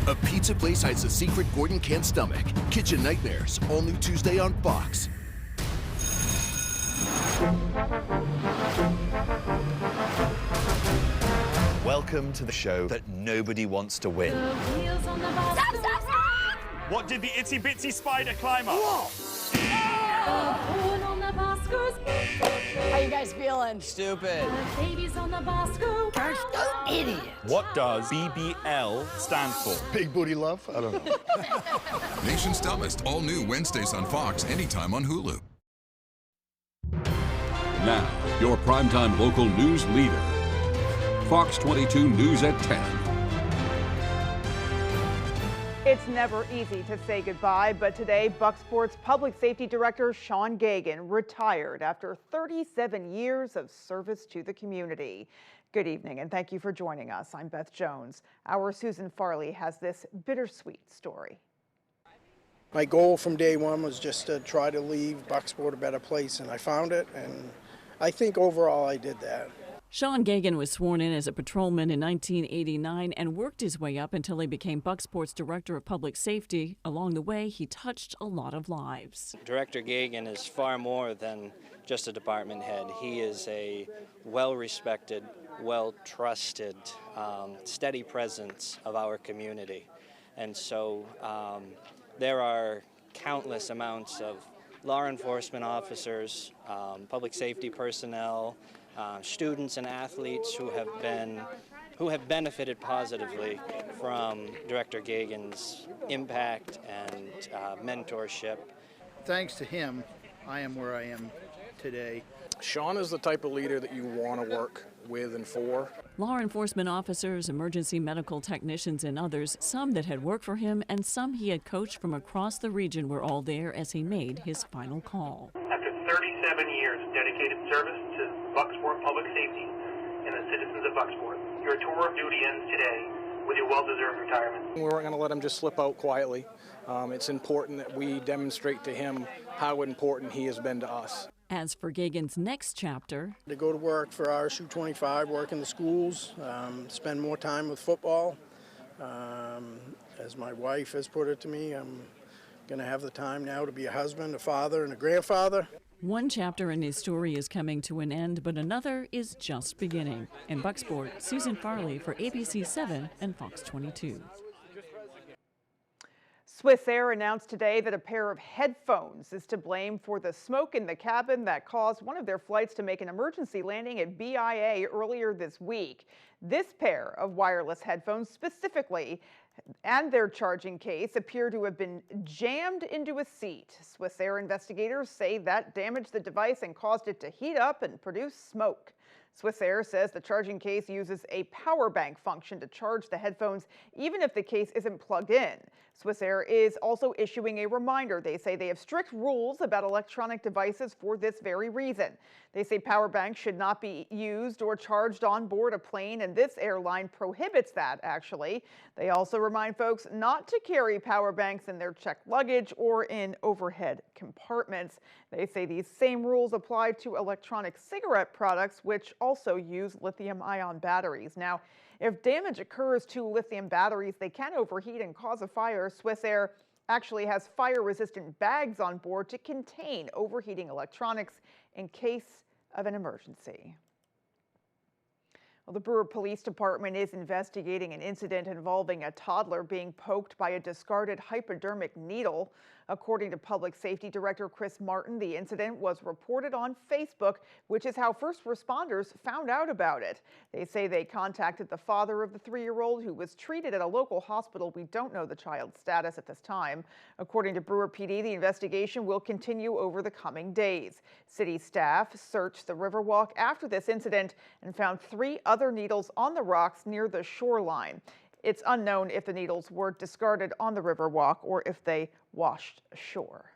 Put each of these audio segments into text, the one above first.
A pizza place hides a secret Gordon can't stomach. Kitchen Nightmares, all new Tuesday on Fox. Welcome to the show that nobody wants to win. What did the itsy bitsy spider climb up? Whoa! How you guys feeling? Stupid. Babies on the bus go. Idiot. What does BBL stand for? Big booty love? I don't know. Nation's Dumbest, all new Wednesdays on Fox, anytime on Hulu. Now, your primetime local news leader. Fox 22 News at 10. It's never easy to say goodbye, but today Bucksport's Public Safety Director Sean Gagan retired after 37 years of service to the community. Good evening and thank you for joining us. I'm Beth Jones. Our Susan Farley has this bittersweet story. My goal from day one was just to try to leave Bucksport a better place, and I found it, and I think overall I did that. Sean Gagan was sworn in as a patrolman in 1989 and worked his way up until he became Bucksport's Director of Public Safety. Along the way, he touched a lot of lives. Director Gagan is far more than just a department head. He is a well-respected, well-trusted, steady presence of our community. And so there are countless amounts of law enforcement officers, public safety personnel, students and athletes who have benefited positively from Director Gagan's impact and mentorship. Thanks to him, I am where I am today. Sean is the type of leader that you want to work with and for. Law enforcement officers, emergency medical technicians, and others, some that had worked for him and some he had coached from across the region, were all there as he made his final call. After 37 years of dedicated service to Bucksport Public Safety and the citizens of Bucksport, your tour of duty ends today with your well-deserved retirement. We weren't going to let him just slip out quietly. It's important that we demonstrate to him how important he has been to us. As for Gagan's next chapter, to go to work for RSU 25, work in the schools, spend more time with football. As my wife has put it to me, I'm going to have the time now to be a husband, a father, and a grandfather. One chapter in his story is coming to an end, but another is just beginning. In Bucksport, Susan Farley for ABC 7 and Fox 22. Swiss Air announced today that a pair of headphones is to blame for the smoke in the cabin that caused one of their flights to make an emergency landing at BIA earlier this week. This pair of wireless headphones specifically and their charging case appear to have been jammed into a seat. Swiss Air investigators say that damaged the device and caused it to heat up and produce smoke. Swiss Air says the charging case uses a power bank function to charge the headphones even if the case isn't plugged in. Swiss Air is also issuing a reminder. They say they have strict rules about electronic devices for this very reason. They say power banks should not be used or charged on board a plane, and this airline prohibits that, actually. They also remind folks not to carry power banks in their checked luggage or in overhead compartments. They say these same rules apply to electronic cigarette products, which also use lithium-ion batteries. Now, if damage occurs to lithium batteries, they can overheat and cause a fire. Swiss Air actually has fire-resistant bags on board to contain overheating electronics in case of an emergency. Well, the Brewer Police Department is investigating an incident involving a toddler being poked by a discarded hypodermic needle. According to Public Safety Director Chris Martin, the incident was reported on Facebook, which is how first responders found out about it. They say they contacted the father of the 3-year-old who was treated at a local hospital. We don't know the child's status at this time. According to Brewer PD, the investigation will continue over the coming days. City staff searched the Riverwalk after this incident and found 3 other needles on the rocks near the shoreline. It's unknown if the needles were discarded on the Riverwalk or if they washed ashore.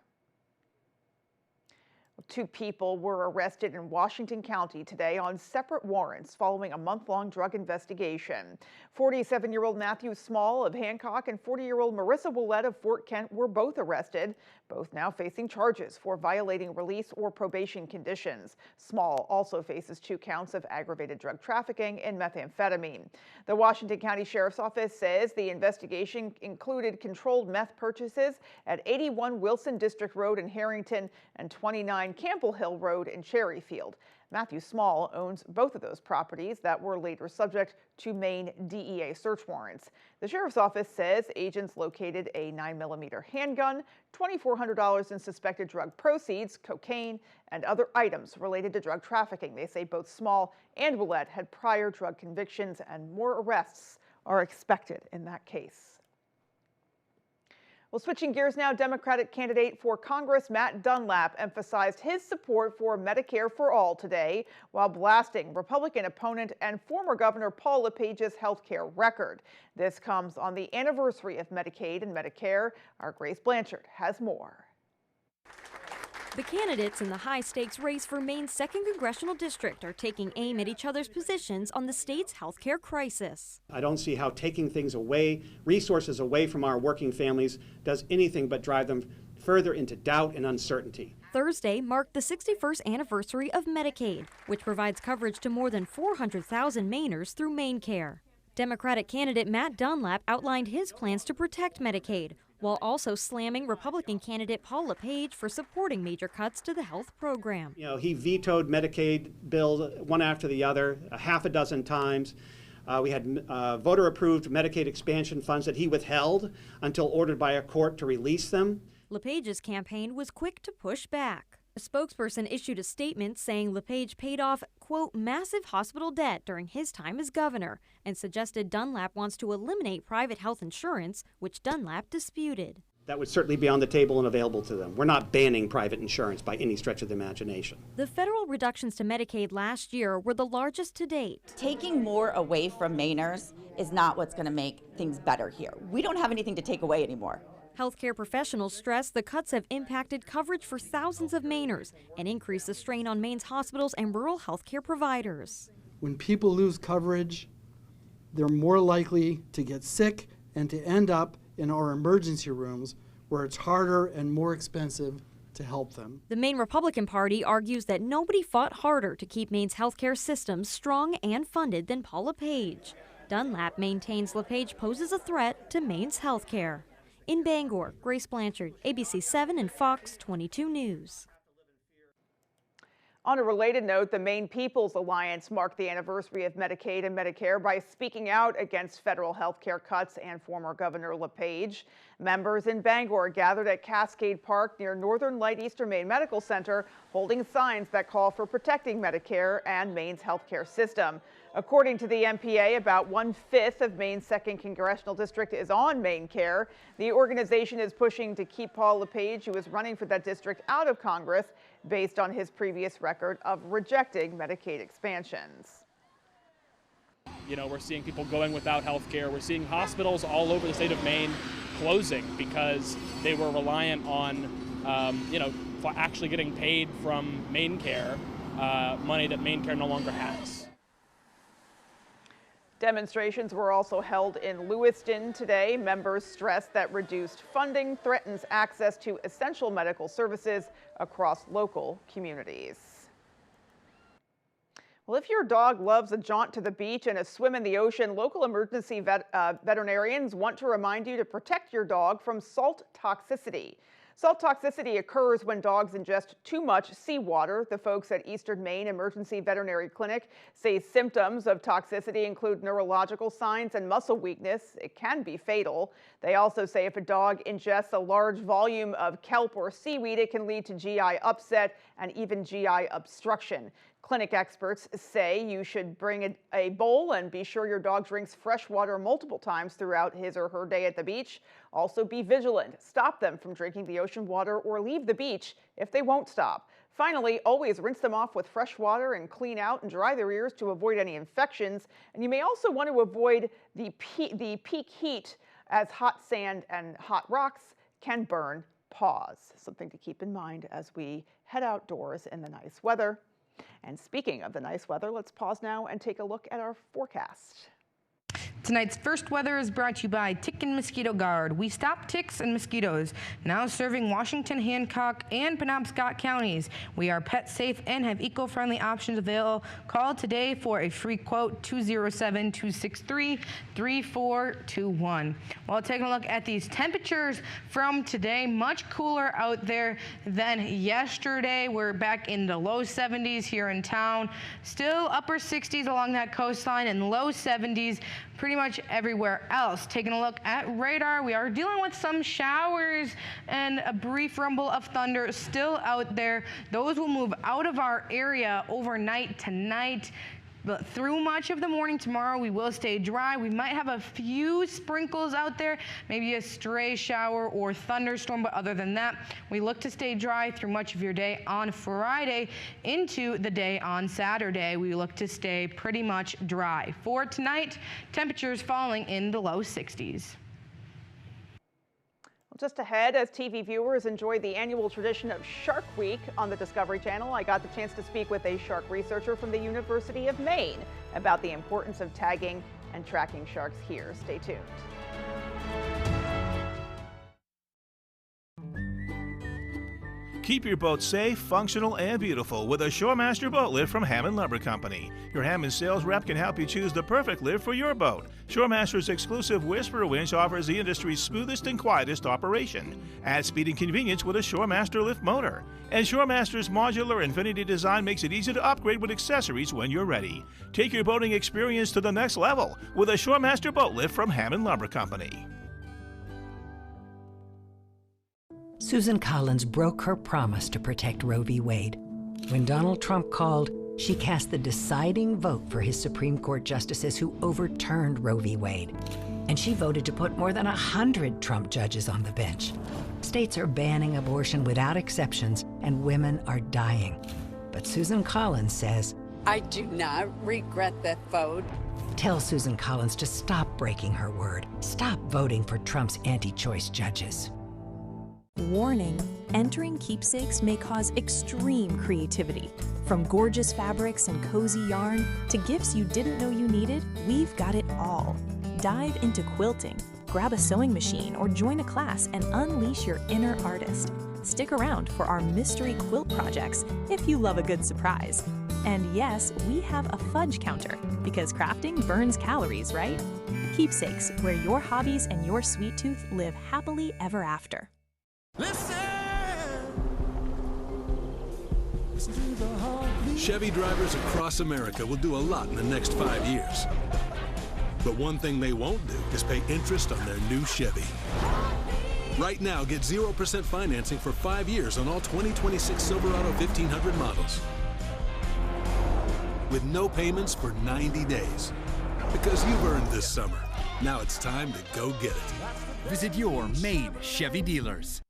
2 people were arrested in Washington County today on separate warrants following a month-long drug investigation. 47-year-old Matthew Small of Hancock and 40-year-old Marissa Willett of Fort Kent were both arrested, both now facing charges for violating release or probation conditions. Small also faces 2 counts of aggravated drug trafficking and methamphetamine. The Washington County Sheriff's Office says the investigation included controlled meth purchases at 81 Wilson District Road in Harrington and 29 Campbell Hill Road in Cherryfield. Matthew Small owns both of those properties that were later subject to Maine DEA search warrants. The Sheriff's Office says agents located a 9mm handgun, $2,400 in suspected drug proceeds, cocaine, and other items related to drug trafficking. They say both Small and Willett had prior drug convictions, and more arrests are expected in that case. Well, switching gears now, Democratic candidate for Congress Matt Dunlap emphasized his support for Medicare for All today while blasting Republican opponent and former Governor Paul LePage's health care record. This comes on the anniversary of Medicaid and Medicare. Our Grace Blanchard has more. The candidates in the high-stakes race for Maine's 2nd Congressional District are taking aim at each other's positions on the state's health care crisis. I don't see how taking things away, resources away from our working families, does anything but drive them further into doubt and uncertainty. Thursday marked the 61st anniversary of Medicaid, which provides coverage to more than 400,000 Mainers through MaineCare. Democratic candidate Matt Dunlap outlined his plans to protect Medicaid, while also slamming Republican candidate Paul LePage for supporting major cuts to the health program. You know, he vetoed Medicaid bills one after the other, a half a dozen times. We had voter-approved Medicaid expansion funds that he withheld until ordered by a court to release them. LePage's campaign was quick to push back. A spokesperson issued a statement saying LePage paid off, quote, massive hospital debt during his time as governor, and suggested Dunlap wants to eliminate private health insurance, which Dunlap disputed. That would certainly be on the table and available to them. We're not banning private insurance by any stretch of the imagination. The federal reductions to Medicaid last year were the largest to date. Taking more away from Mainers is not what's going to make things better here. We don't have anything to take away anymore. Healthcare professionals stress the cuts have impacted coverage for thousands of Mainers and increased the strain on Maine's hospitals and rural healthcare providers. When people lose coverage, they're more likely to get sick and to end up in our emergency rooms where it's harder and more expensive to help them. The Maine Republican Party argues that nobody fought harder to keep Maine's healthcare system strong and funded than Paul LePage. Dunlap maintains LePage poses a threat to Maine's healthcare. In Bangor, Grace Blanchard, ABC 7 and Fox 22 News. On a related note, the Maine People's Alliance marked the anniversary of Medicaid and Medicare by speaking out against federal health care cuts and former Governor LePage. Members in Bangor gathered at Cascade Park near Northern Light Eastern Maine Medical Center, holding signs that call for protecting Medicare and Maine's health care system. According to the MPA, about 1/5 of Maine's 2nd Congressional District is on MaineCare. The organization is pushing to keep Paul LePage, who is running for that district, out of Congress based on his previous record of rejecting Medicaid expansions. You know, we're seeing people going without health care. We're seeing hospitals all over the state of Maine closing because they were reliant on, for actually getting paid from MaineCare, money that MaineCare no longer has. Demonstrations were also held in Lewiston today. Members stressed that reduced funding threatens access to essential medical services across local communities. Well, if your dog loves a jaunt to the beach and a swim in the ocean, local emergency veterinarians want to remind you to protect your dog from salt toxicity. Salt toxicity occurs when dogs ingest too much seawater. The folks at Eastern Maine Emergency Veterinary Clinic say symptoms of toxicity include neurological signs and muscle weakness. It can be fatal. They also say if a dog ingests a large volume of kelp or seaweed, it can lead to GI upset and even GI obstruction. Clinic experts say you should bring a bowl and be sure your dog drinks fresh water multiple times throughout his or her day at the beach. Also be vigilant. Stop them from drinking the ocean water or leave the beach if they won't stop. Finally, always rinse them off with fresh water and clean out and dry their ears to avoid any infections. And you may also want to avoid the peak heat, as hot sand and hot rocks can burn pause, something to keep in mind as we head outdoors in the nice weather. And speaking of the nice weather, let's pause now and take a look at our forecast. Tonight's first weather is brought to you by Tick and Mosquito Guard. We stop ticks and mosquitoes. Now serving Washington, Hancock, and Penobscot counties. We are pet safe and have eco-friendly options available. Call today for a free quote, 207-263-3421. Well, taking a look at these temperatures from today, much cooler out there than yesterday. We're back in the low 70s here in town. Still upper 60s along that coastline and low 70s pretty much everywhere else. Taking a look at radar, we are dealing with some showers and a brief rumble of thunder still out there. Those will move out of our area overnight tonight. But through much of the morning tomorrow, we will stay dry. We might have a few sprinkles out there, maybe a stray shower or thunderstorm, but other than that, we look to stay dry through much of your day on Friday into the day on Saturday. We look to stay pretty much dry. For tonight, temperatures falling in the low 60s. Just ahead, as TV viewers enjoy the annual tradition of Shark Week on the Discovery Channel, I got the chance to speak with a shark researcher from the University of Maine about the importance of tagging and tracking sharks here. Stay tuned. Keep your boat safe, functional, and beautiful with a Shoremaster boat lift from Hammond Lumber Company. Your Hammond sales rep can help you choose the perfect lift for your boat. Shoremaster's exclusive Whisperer winch offers the industry's smoothest and quietest operation. Add speed and convenience with a Shoremaster lift motor. And Shoremaster's modular Infinity design makes it easy to upgrade with accessories when you're ready. Take your boating experience to the next level with a Shoremaster boat lift from Hammond Lumber Company. Susan Collins broke her promise to protect Roe v. Wade. When Donald Trump called, she cast the deciding vote for his Supreme Court justices who overturned Roe v. Wade. And she voted to put more than 100 Trump judges on the bench. States are banning abortion without exceptions, and women are dying. But Susan Collins says, I do not regret that vote. Tell Susan Collins to stop breaking her word. Stop voting for Trump's anti-choice judges. Warning, entering Keepsakes may cause extreme creativity. From gorgeous fabrics and cozy yarn to gifts you didn't know you needed, we've got it all. Dive into quilting, grab a sewing machine, or join a class and unleash your inner artist. Stick around for our mystery quilt projects if you love a good surprise. And yes, we have a fudge counter because crafting burns calories, right? Keepsakes, where your hobbies and your sweet tooth live happily ever after. Chevy drivers across America will do a lot in the next 5 years. But one thing they won't do is pay interest on their new Chevy. Right now, get 0% financing for 5 years on all 2026 Silverado 1500 models. With no payments for 90 days. Because you've earned this summer. Now it's time to go get it. Visit your Maine Chevy dealers.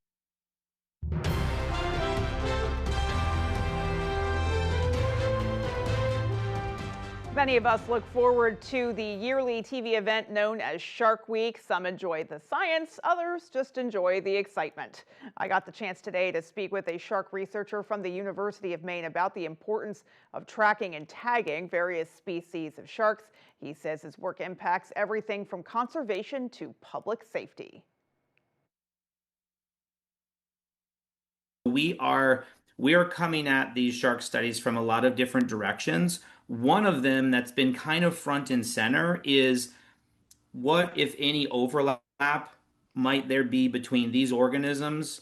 Many of us look forward to the yearly TV event known as Shark Week. Some enjoy the science, others just enjoy the excitement. I got the chance today to speak with a shark researcher from the University of Maine about the importance of tracking and tagging various species of sharks. He says his work impacts everything from conservation to public safety. We are coming at these shark studies from a lot of different directions. One of them that's been kind of front and center is what, if any, overlap might there be between these organisms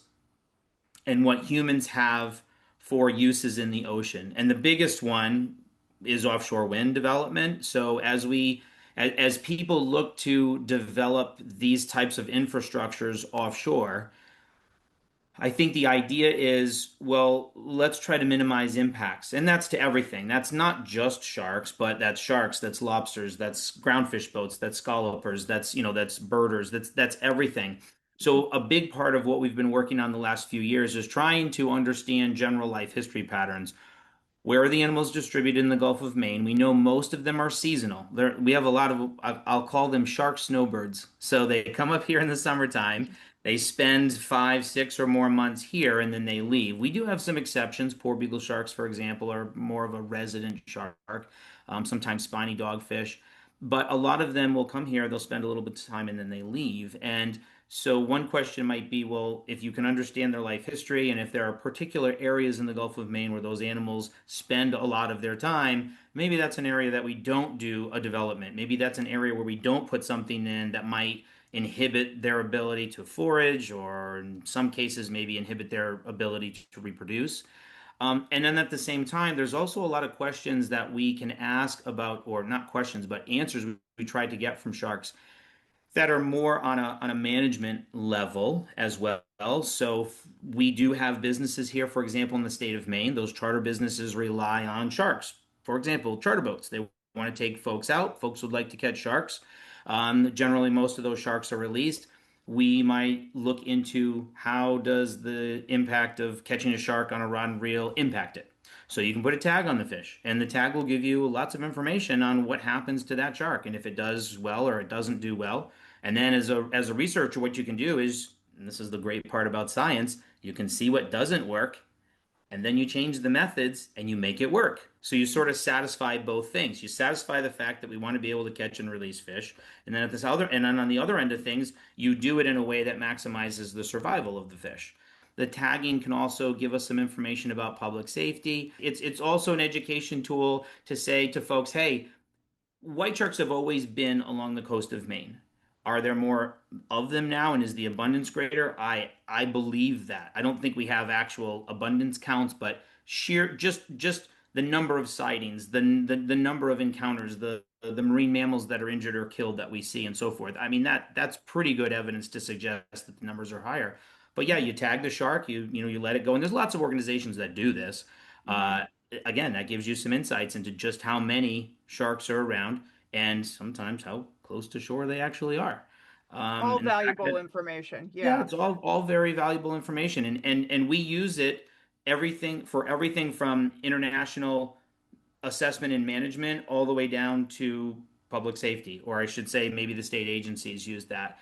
and what humans have for uses in the ocean. And the biggest one is offshore wind development. So as people look to develop these types of infrastructures offshore, I think the idea is, well, let's try to minimize impacts. And that's to everything. That's not just sharks, but that's sharks, that's lobsters, that's groundfish boats, that's scallopers, that's birders, that's everything. So a big part of what we've been working on the last few years is trying to understand general life history patterns. Where are the animals distributed in the Gulf of Maine? We know most of them are seasonal. We have a lot of, I'll call them shark snowbirds. So they come up here in the summertime. They spend 5, 6 or more months here and then they leave. We do have some exceptions. Poor beagle sharks, for example, are more of a resident shark, sometimes spiny dogfish. But a lot of them will come here, they'll spend a little bit of time and then they leave. And so one question might be, well, if you can understand their life history and if there are particular areas in the Gulf of Maine where those animals spend a lot of their time, maybe that's an area that we don't do a development. Maybe that's an area where we don't put something in that might inhibit their ability to forage, or in some cases maybe inhibit their ability to reproduce. And then at the same time, there's also a lot of questions that we can ask about, or not questions, but answers we try to get from sharks that are more on a management level as well. So we do have businesses here, for example, in the state of Maine. Those charter businesses rely on sharks. For example, charter boats. They want to take folks out. Folks would like to catch sharks. Generally, most of those sharks are released. We might look into how does the impact of catching a shark on a rod and reel impact it. So you can put a tag on the fish, and the tag will give you lots of information on what happens to that shark and if it does well or it doesn't do well. And then as a researcher, what you can do is, and this is the great part about science, you can see what doesn't work, and then you change the methods and you make it work. So you sort of satisfy both things. You satisfy the fact that we want to be able to catch and release fish, and then on the other end of things, you do it in a way that maximizes the survival of the fish. The tagging can also give us some information about public safety. It's also an education tool to say to folks, hey, white sharks have always been along the coast of Maine. Are there more of them now, and is the abundance greater? I believe that. I don't think we have actual abundance counts, but just the number of sightings, the number of encounters, the marine mammals that are injured or killed that we see, and so forth. I mean, that's pretty good evidence to suggest that the numbers are higher. But yeah, you tag the shark, you let it go, and there's lots of organizations that do this. Again, that gives you some insights into just how many sharks are around, and sometimes how close to shore they actually are. All valuable information. Yeah, it's all very valuable information, and we use it everything from international assessment and management all the way down to public safety, or I should say maybe the state agencies use that.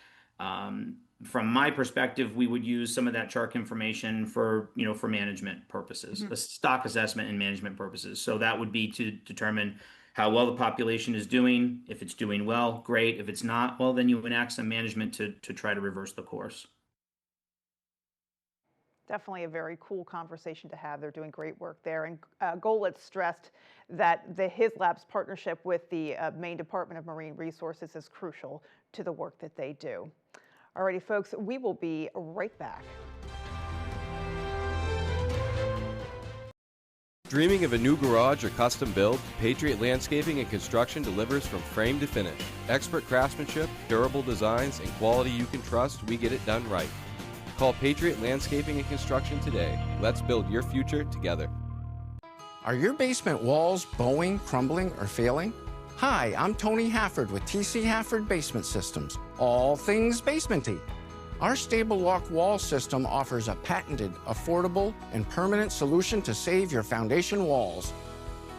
From my perspective, we would use some of that shark information for management purposes, the stock assessment and management purposes. So that would be to determine how well the population is doing. If it's doing well, great. If it's not, well, then you enact some management to try to reverse the course. Definitely a very cool conversation to have. They're doing great work there. And Golitz stressed that his lab's partnership with the Maine Department of Marine Resources is crucial to the work that they do. Alrighty, folks, we will be right back. Dreaming of a new garage or custom build? Patriot Landscaping and Construction delivers from frame to finish. Expert craftsmanship, durable designs, and quality you can trust, we get it done right. Call Patriot Landscaping and Construction today. Let's build your future together. Are your basement walls bowing, crumbling, or failing? Hi, I'm Tony Hafford with TC Hafford Basement Systems, all things basementy. Our stable lock wall system offers a patented, affordable, and permanent solution to save your foundation walls.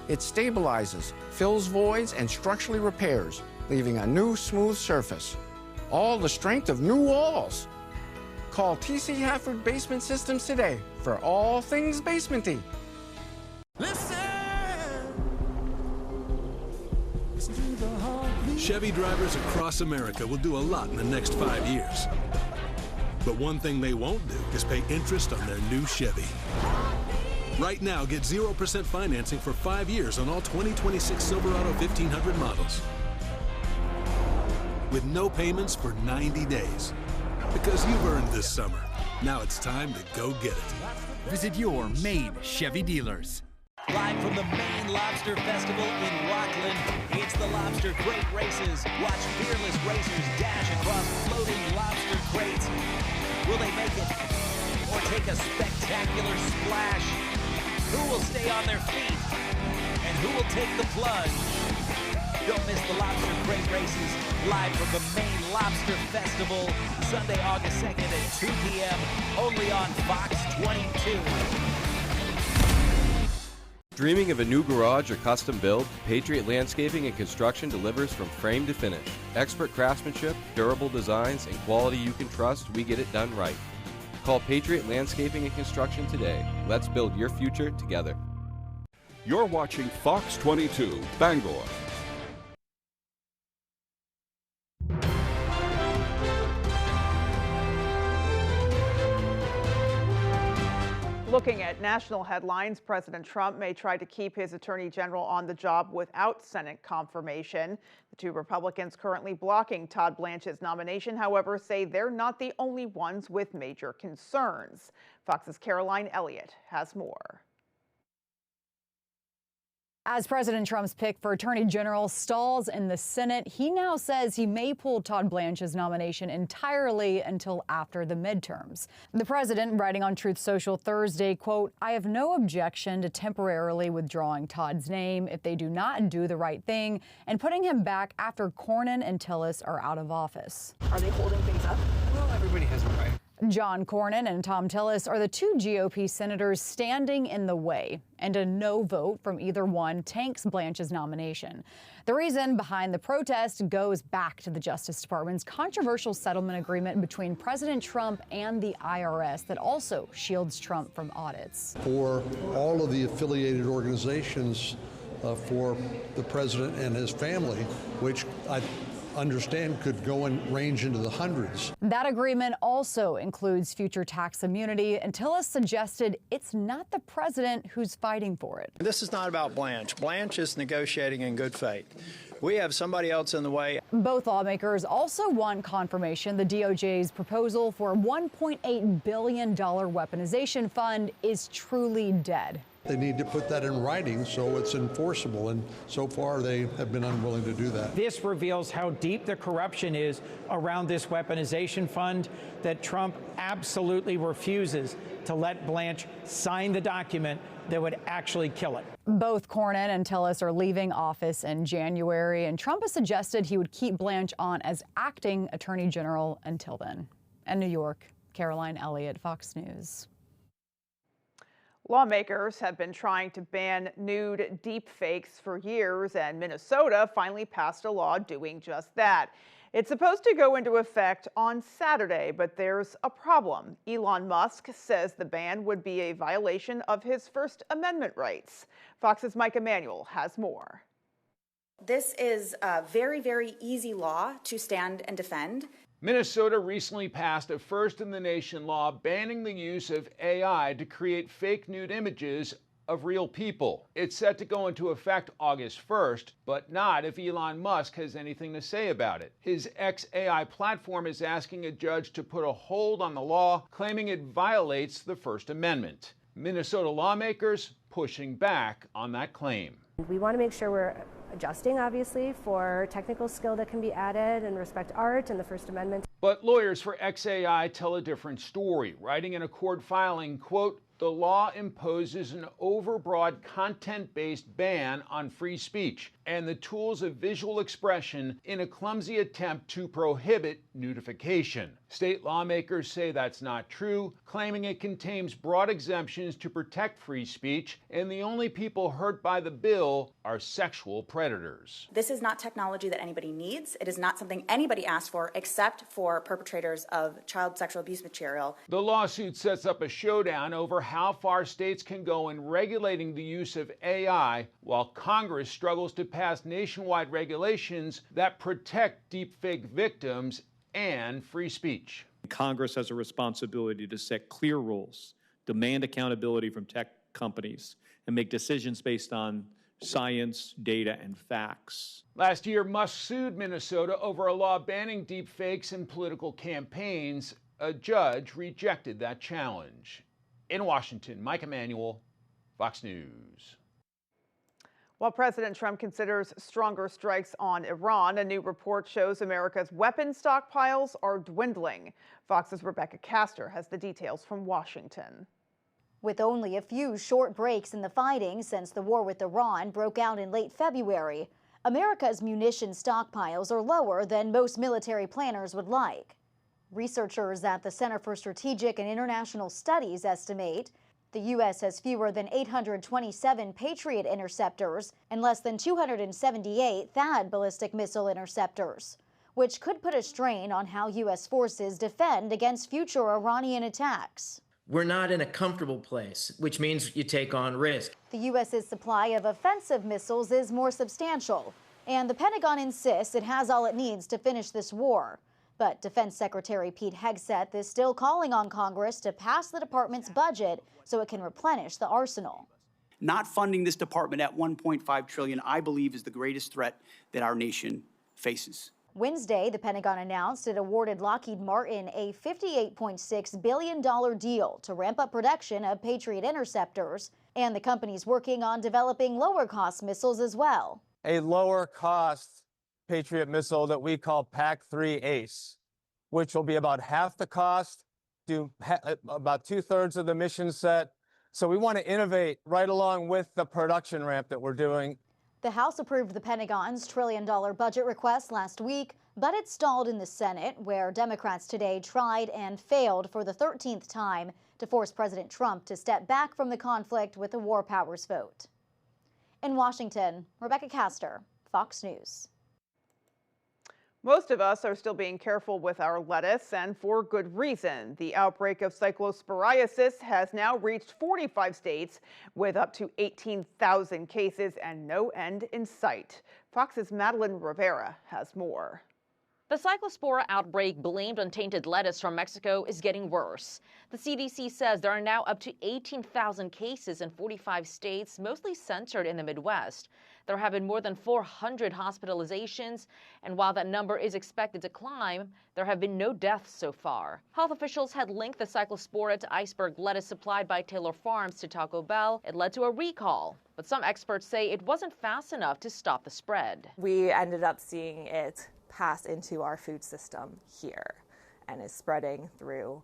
It stabilizes, fills voids, and structurally repairs, leaving a new smooth surface. All the strength of new walls. Call TC Hafford Basement Systems today for all things basementy. Chevy drivers across America will do a lot in the next 5 years. But one thing they won't do is pay interest on their new Chevy. Right now, get 0% financing for 5 years on all 2026 Silverado 1500 models. With no payments for 90 days. Because you've earned this summer. Now it's time to go get it. Visit your Maine Chevy dealers. Live from the Maine Lobster Festival in Rockland, it's the Lobster Crate Races. Watch fearless racers dash across floating lobster crates. Will they make it or take a spectacular splash? Who will stay on their feet and who will take the plunge? Don't miss the Lobster Crate Races live from the Maine Lobster Festival, Sunday, August 2nd at 2 p.m. only on Fox 22. Dreaming of a new garage or custom build? Patriot Landscaping and Construction delivers from frame to finish. Expert craftsmanship, durable designs, and quality you can trust, we get it done right. Call Patriot Landscaping and Construction today. Let's build your future together. You're watching Fox 22, Bangor. Looking at national headlines, President Trump may try to keep his attorney general on the job without Senate confirmation. The two Republicans currently blocking Todd Blanche's nomination, however, say they're not the only ones with major concerns. Fox's Caroline Elliott has more. As President Trump's pick for Attorney General stalls in the Senate, he now says he may pull Todd Blanche's nomination entirely until after the midterms. The president, writing on Truth Social Thursday, quote, "I have no objection to temporarily withdrawing Todd's name if they do not do the right thing and putting him back after Cornyn and Tillis are out of office." Are they holding things up? Well, everybody has a right. John Cornyn and Tom Tillis are the two GOP senators standing in the way, and a no vote from either one tanks Blanche's nomination. The reason behind the protest goes back to the Justice Department's controversial settlement agreement between President Trump and the IRS that also shields Trump from audits. For all of the affiliated organizations for the president and his family, which I understand could go and range into the hundreds. That agreement also includes future tax immunity, and Tillis suggested it's not the president who's fighting for it. This is not about Blanche. Blanche is negotiating in good faith. We have somebody else in the way. Both lawmakers also want confirmation the DOJ's proposal for a $1.8 billion weaponization fund is truly dead. They need to put that in writing so it's enforceable, and so far they have been unwilling to do that. This reveals how deep the corruption is around this weaponization fund, that Trump absolutely refuses to let Blanche sign the document that would actually kill it. Both Cornyn and Tillis are leaving office in January, and Trump has suggested he would keep Blanche on as acting Attorney General until then. In New York, Caroline Elliott, Fox News. Lawmakers have been trying to ban nude deepfakes for years, and Minnesota finally passed a law doing just that. It's supposed to go into effect on Saturday, but there's a problem. Elon Musk says the ban would be a violation of his First Amendment rights. Fox's Mike Emanuel has more. This is a very, very easy law to stand and defend. Minnesota recently passed a first-in-the-nation law banning the use of AI to create fake nude images of real people. It's set to go into effect August 1st, but not if Elon Musk has anything to say about it. His XAI platform is asking a judge to put a hold on the law, claiming it violates the First Amendment. Minnesota lawmakers pushing back on that claim. We want to make sure we're adjusting, obviously, for technical skill that can be added and respect art and the First Amendment. But lawyers for XAI tell a different story, writing in a court filing, quote, "The law imposes an overbroad content-based ban on free speech and the tools of visual expression in a clumsy attempt to prohibit nudification." State lawmakers say that's not true, claiming it contains broad exemptions to protect free speech, and the only people hurt by the bill are sexual predators. This is not technology that anybody needs. It is not something anybody asked for except for perpetrators of child sexual abuse material. The lawsuit sets up a showdown over how far states can go in regulating the use of AI, while Congress struggles to pass nationwide regulations that protect deepfake victims and free speech. Congress has a responsibility to set clear rules, demand accountability from tech companies, and make decisions based on science, data, and facts. Last year, Musk sued Minnesota over a law banning deepfakes in political campaigns. A judge rejected that challenge. In Washington, Mike Emanuel, Fox News. While President Trump considers stronger strikes on Iran, a new report shows America's weapon stockpiles are dwindling. Fox's Rebecca Castor has the details from Washington. With only a few short breaks in the fighting since the war with Iran broke out in late February, America's munition stockpiles are lower than most military planners would like. Researchers at the Center for Strategic and International Studies estimate the The U.S. has fewer than 827 Patriot interceptors and less than 278 THAAD ballistic missile interceptors, which could put a strain on how U.S. forces defend against future Iranian attacks. We're not in a comfortable place, which means you take on risk. The U.S.'s supply of offensive missiles is more substantial, and the Pentagon insists it has all it needs to finish this war. But Defense Secretary Pete Hegseth is still calling on Congress to pass the department's budget so it can replenish the arsenal. Not funding this department at $1.5 trillion, I believe, is the greatest threat that our nation faces. Wednesday, the Pentagon announced it awarded Lockheed Martin a $58.6 billion deal to ramp up production of Patriot interceptors, and the company's working on developing lower-cost missiles as well. A lower-cost Patriot missile that we call PAC-3 Ace, which will be about half the cost, do about 2/3 of the mission set. So we want to innovate right along with the production ramp that we're doing. The House approved the Pentagon's $1 trillion budget request last week, but it stalled in the Senate, where Democrats today tried and failed for the 13th time to force President Trump to step back from the conflict with a war powers vote. In Washington, Rebecca Castor, Fox News. Most of us are still being careful with our lettuce, and for good reason. The outbreak of cyclosporiasis has now reached 45 states with up to 18,000 cases and no end in sight. Fox's Madeline Rivera has more. The cyclospora outbreak blamed on tainted lettuce from Mexico is getting worse. The CDC says there are now up to 18,000 cases in 45 states, mostly centered in the Midwest. There have been more than 400 hospitalizations, and while that number is expected to climb, there have been no deaths so far. Health officials had linked the cyclospora to iceberg lettuce supplied by Taylor Farms to Taco Bell. It led to a recall, but some experts say it wasn't fast enough to stop the spread. We ended up seeing it pass into our food system here and is spreading through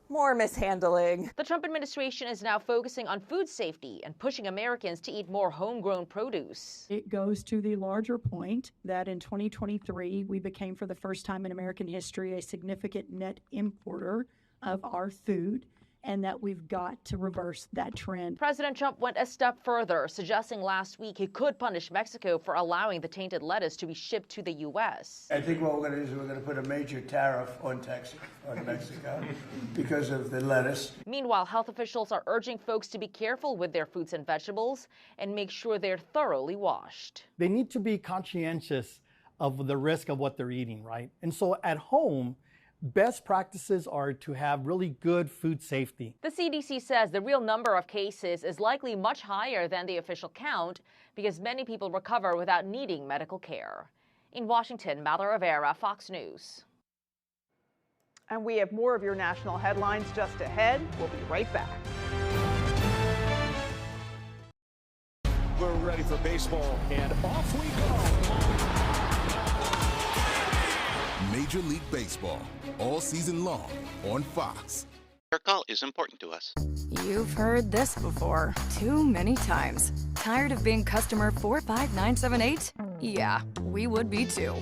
more mishandling. The Trump administration is now focusing on food safety and pushing Americans to eat more homegrown produce. It goes to the larger point that in 2023, we became for the first time in American history a significant net importer of our food, and that we've got to reverse that trend. President Trump went a step further, suggesting last week he could punish Mexico for allowing the tainted lettuce to be shipped to the U.S. I think what we're going to do is we're going to put a major tariff on Mexico because of the lettuce. Meanwhile, health officials are urging folks to be careful with their fruits and vegetables and make sure they're thoroughly washed. They need to be conscientious of the risk of what they're eating, right? And so at home, best practices are to have really good food safety. The CDC says the real number of cases is likely much higher than the official count because many people recover without needing medical care. In Washington, Madeline Rivera, Fox News. And we have more of your national headlines just ahead. We'll be right back. We're ready for baseball, and off we go. Major League Baseball, all season long on Fox. Your call is important to us. You've heard this before, too many times. Tired of being customer 45978? Yeah, we would be too.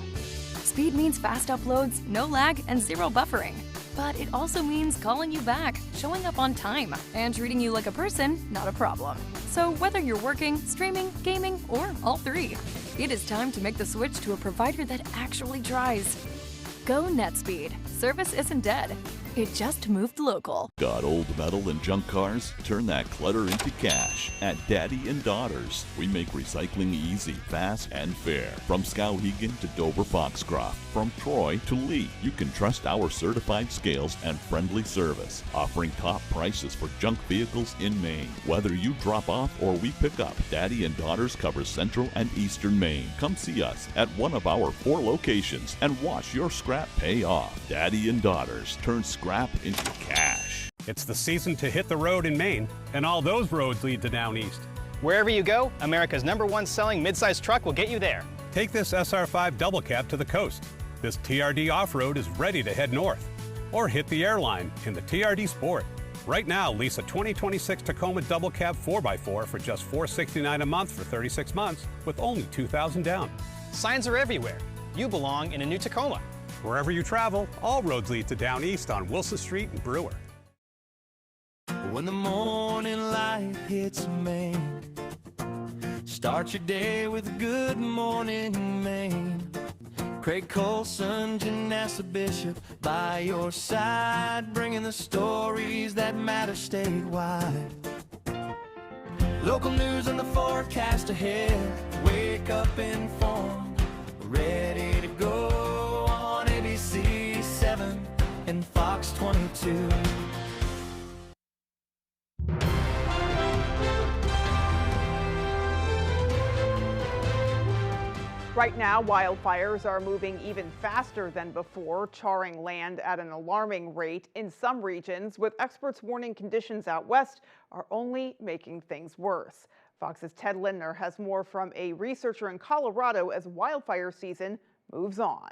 Speed means fast uploads, no lag, and zero buffering. But it also means calling you back, showing up on time, and treating you like a person, not a problem. So whether you're working, streaming, gaming, or all three, it is time to make the switch to a provider that actually tries. Go NetSpeed. Service isn't dead. It just moved local. Got old metal and junk cars? Turn that clutter into cash at Daddy and Daughters. We make recycling easy, fast, and fair. From Skowhegan to Dover Foxcroft, from Troy to Lee, you can trust our certified scales and friendly service, offering top prices for junk vehicles in Maine. Whether you drop off or we pick up, Daddy and Daughters covers Central and Eastern Maine. Come see us at one of our 4 locations and watch your scrap pay off. Daddy and Daughters turn scrap into cash. It's the season to hit the road in Maine, and all those roads lead to Down East. Wherever you go, America's #1 selling midsize truck will get you there. Take this SR5 double cab to the coast. This TRD off-road is ready to head north. Or hit the airline in the TRD Sport. Right now, lease a 2026 Tacoma double cab 4x4 for just $469 a month for 36 months with only $2,000 down. Signs are everywhere. You belong in a new Tacoma. Wherever you travel, all roads lead to Down East on Wilson Street and Brewer. when the morning light hits Maine. Start your day with a good morning, Maine. Craig Colson, Janessa Bishop by your side, bringing the stories that matter statewide. Local news and the forecast ahead. Wake up informed, ready to go on ABC 7 and Fox 22. Right now, wildfires are moving even faster than before, charring land at an alarming rate in some regions, with experts warning conditions out west are only making things worse. Fox's Ted Lindner has more from a researcher in Colorado as wildfire season moves on.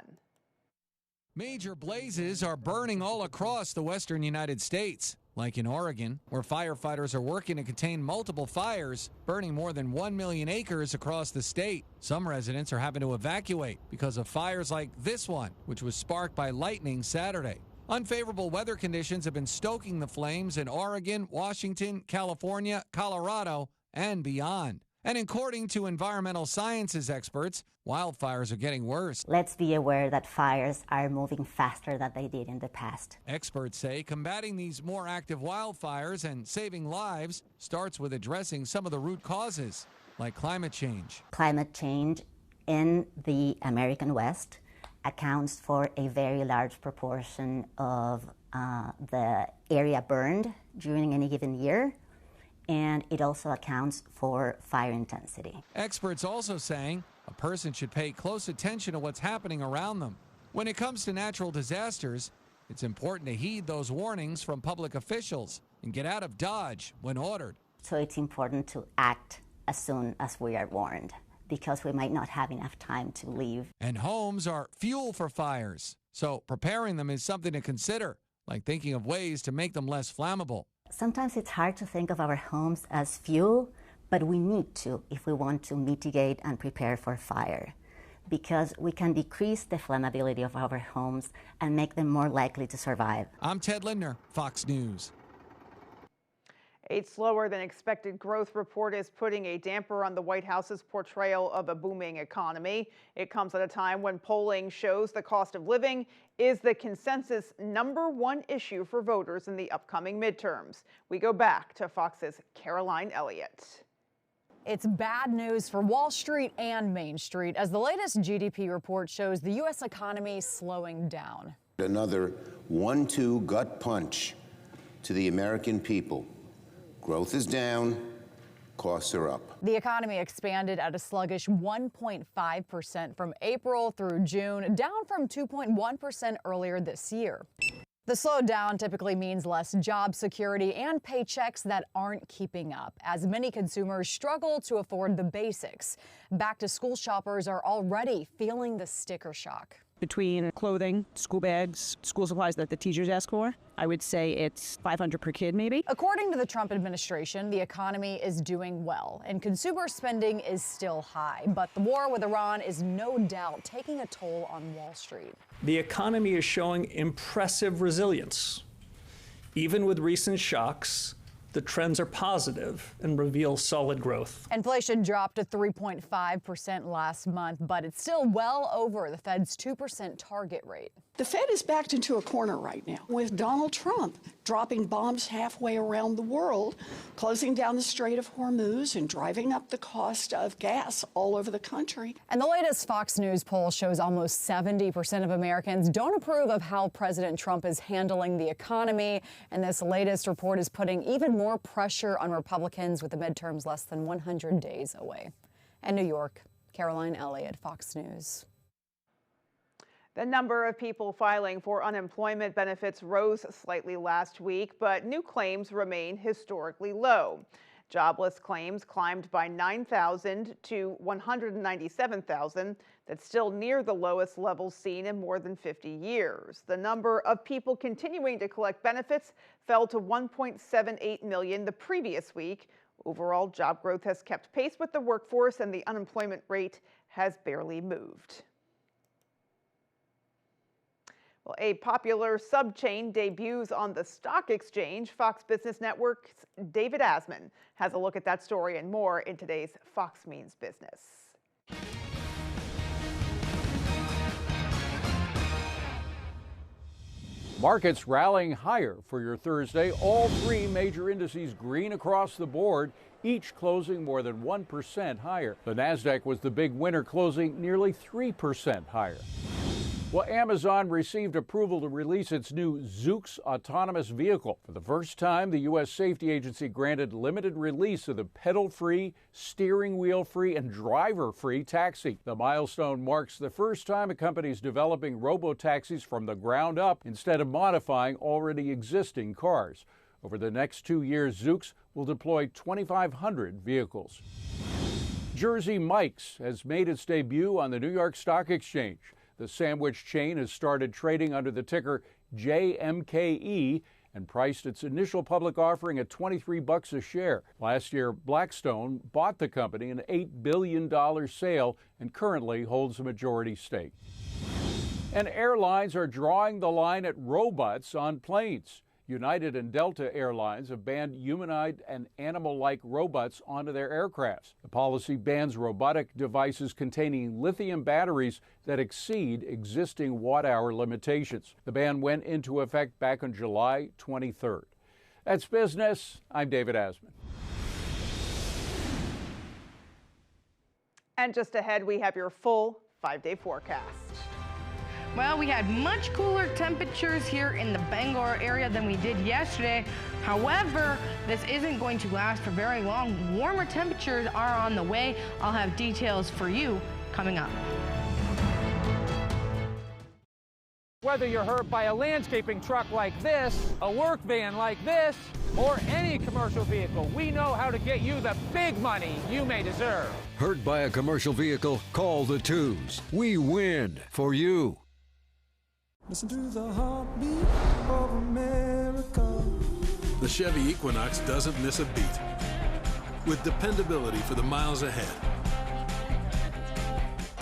Major blazes are burning all across the western United States. Like in Oregon, where firefighters are working to contain multiple fires, burning more than 1 million acres across the state. Some residents are having to evacuate because of fires like this one, which was sparked by lightning Saturday. Unfavorable weather conditions have been stoking the flames in Oregon, Washington, California, Colorado, and beyond. And according to environmental sciences experts, wildfires are getting worse. Let's be aware that fires are moving faster than they did in the past. Experts say combating these more active wildfires and saving lives starts with addressing some of the root causes, like climate change. Climate change in the American West accounts for a very large proportion of the area burned during any given year. And it also accounts for fire intensity. Experts also saying a person should pay close attention to what's happening around them. When it comes to natural disasters, it's important to heed those warnings from public officials and get out of Dodge when ordered. So it's important to act as soon as we are warned, because we might not have enough time to leave. And homes are fuel for fires, so preparing them is something to consider, like thinking of ways to make them less flammable. Sometimes it's hard to think of our homes as fuel, but we need to if we want to mitigate and prepare for fire, because we can decrease the flammability of our homes and make them more likely to survive. I'm Ted Lindner, Fox News. A slower than expected growth report is putting a damper on the White House's portrayal of a booming economy. It comes at a time when polling shows the cost of living is the consensus #1 issue for voters in the upcoming midterms. We go back to Fox's Caroline Elliott. It's bad news for Wall Street and Main Street as the latest GDP report shows the U.S. economy slowing down. Another 1-2 gut punch to the American people. Growth is down, costs are up. The economy expanded at a sluggish 1.5% from April through June, down from 2.1% earlier this year. The slowdown typically means less job security and paychecks that aren't keeping up, as many consumers struggle to afford the basics. Back-to-school shoppers are already feeling the sticker shock. Between clothing, school bags, school supplies that the teachers ask for, I would say it's $500 per kid maybe. According to the Trump administration, the economy is doing well and consumer spending is still high. But the war with Iran is no doubt taking a toll on Wall Street. The economy is showing impressive resilience. Even with recent shocks, the trends are positive and reveal solid growth. Inflation dropped to 3.5% last month, but it's still well over the Fed's 2% target rate. The Fed is backed into a corner right now with Donald Trump dropping bombs halfway around the world, closing down the Strait of Hormuz and driving up the cost of gas all over the country. And the latest Fox News poll shows almost 70% of Americans don't approve of how President Trump is handling the economy. And this latest report is putting even more pressure on Republicans with the midterms less than 100 days away. In New York, Caroline Elliott, Fox News. The number of people filing for unemployment benefits rose slightly last week, but new claims remain historically low. Jobless claims climbed by 9,000 to 197,000. That's still near the lowest level seen in more than 50 years. The number of people continuing to collect benefits fell to 1.78 million the previous week. Overall, job growth has kept pace with the workforce, and the unemployment rate has barely moved. Well, Well, a popular sub-chain debuts on the stock exchange. Fox Business Network's David Asman has a look at that story and more in today's Fox Means Business. Markets rallying higher for your Thursday. All three major indices green across the board, each closing more than 1% higher. The Nasdaq was the big winner, closing nearly 3% higher. Well, Amazon received approval to release its new Zoox autonomous vehicle. For the first time, the U.S. safety agency granted limited release of the pedal-free, steering wheel-free, and driver-free taxi. The milestone marks the first time a company is developing robo-taxis from the ground up instead of modifying already existing cars. Over the next 2 years, Zoox will deploy 2,500 vehicles. Jersey Mike's has made its debut on the New York Stock Exchange. The sandwich chain has started trading under the ticker JMKE and priced its initial public offering at $23 a share. Last year, Blackstone bought the company in an $8 billion sale and currently holds a majority stake. And airlines are drawing the line at robots on planes. United and Delta Airlines have banned humanoid and animal-like robots onto their aircrafts. The policy bans robotic devices containing lithium batteries that exceed existing watt-hour limitations. The ban went into effect back on July 23rd. That's business. I'm David Asman. And just ahead, we have your full 5-day forecast. Well, we had much cooler temperatures here in the Bangor area than we did yesterday. However, this isn't going to last for very long. Warmer temperatures are on the way. I'll have details for you coming up. Whether you're hurt by a landscaping truck like this, a work van like this, or any commercial vehicle, we know how to get you the big money you may deserve. Hurt by a commercial vehicle? Call the twos. We win for you. Listen to the heartbeat of America. The Chevy Equinox doesn't miss a beat. With dependability for the miles ahead.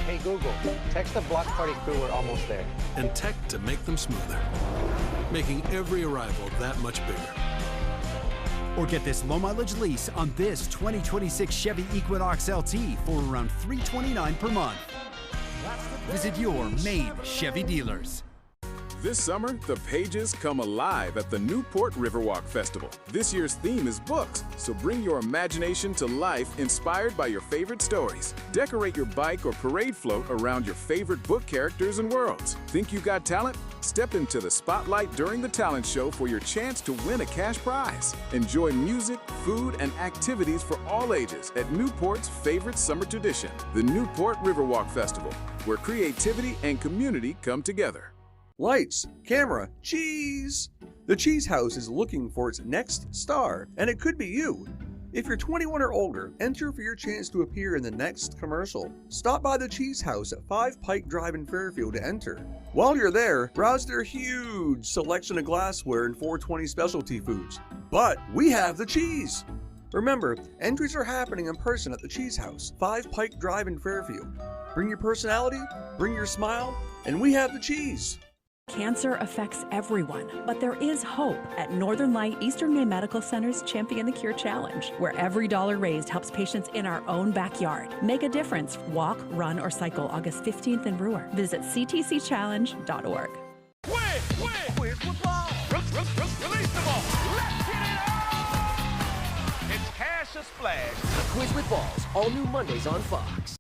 Hey Google, text the block party crew, we're almost there. And tech to make them smoother. Making every arrival that much bigger. Or get this low mileage lease on this 2026 Chevy Equinox LT for around $329 per month. Visit your main Chevy dealers. This summer, the pages come alive at the Newport Riverwalk Festival. This year's theme is books, so bring your imagination to life inspired by your favorite stories. Decorate your bike or parade float around your favorite book characters and worlds. Think you got talent? Step into the spotlight during the talent show for your chance to win a cash prize. Enjoy music, food, and activities for all ages at Newport's favorite summer tradition, the Newport Riverwalk Festival, where creativity and community come together. Lights, camera, cheese! The Cheese House is looking for its next star, and it could be you. If you're 21 or older, enter for your chance to appear in the next commercial. Stop by the Cheese House at 5 Pike Drive in Fairfield to enter. While you're there, browse their huge selection of glassware and 420 specialty foods. But we have the cheese! Remember, entries are happening in person at the Cheese House, 5 Pike Drive in Fairfield. Bring your personality, bring your smile, and we have the cheese! Cancer affects everyone, but there is hope at Northern Light Eastern May Medical Center's Champion the Cure Challenge, where every dollar raised helps patients in our own backyard. Make a difference. Walk, run, or cycle August 15th in Brewer. Visit ctcchallenge.org. Quiz football. Release the ball. Let's get it on. It's Cash or Splash. The Quiz with Balls, all new Mondays on Fox.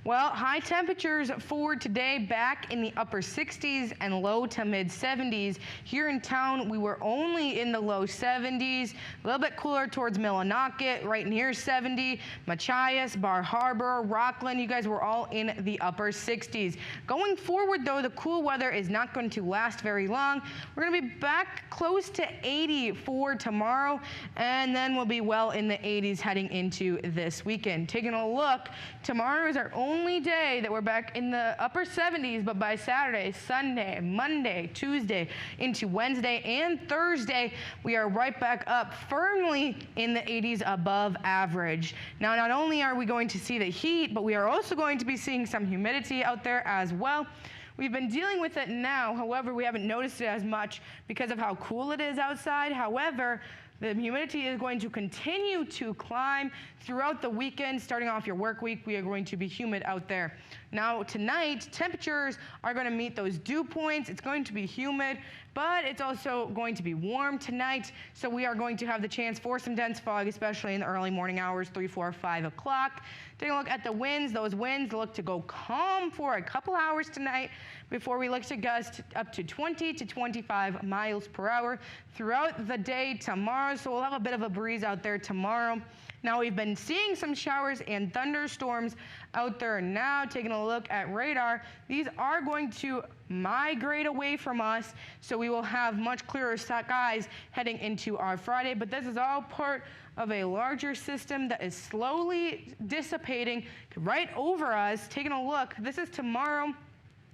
Well, high temperatures for today, back in the upper 60s and low to mid 70s. Here in town, we were only in the low 70s, a little bit cooler towards Millinocket, right near 70. Machias, Bar Harbor, Rockland, you guys were all in the upper 60s. Going forward, though, the cool weather is not going to last very long. We're going to be back close to 80 for tomorrow, and then we'll be well in the 80s heading into this weekend. Taking a look, tomorrow is our only day that we're back in the upper 70s, but by Saturday, Sunday, Monday, Tuesday, into Wednesday and Thursday, we are right back up firmly in the 80s above average. Now, not only are we going to see the heat, but we are also going to be seeing some humidity out there as well. We've been dealing with it now. However, we haven't noticed it as much because of how cool it is outside. However, the humidity is going to continue to climb throughout the weekend. Starting off your work week, we are going to be humid out there. Now tonight, temperatures are going to meet those dew points. It's going to be humid, but it's also going to be warm tonight. So we are going to have the chance for some dense fog, especially in the early morning hours, 3, 4, 5 o'clock. Taking a look at the winds, those winds look to go calm for a couple hours tonight before we look to gust up to 20 to 25 miles per hour throughout the day tomorrow. So we'll have a bit of a breeze out there tomorrow. Now we've been seeing some showers and thunderstorms out there now. Taking a look at radar, these are going to migrate away from us, so we will have much clearer skies heading into our Friday. But this is all part of a larger system that is slowly dissipating right over us. Taking a look, this is tomorrow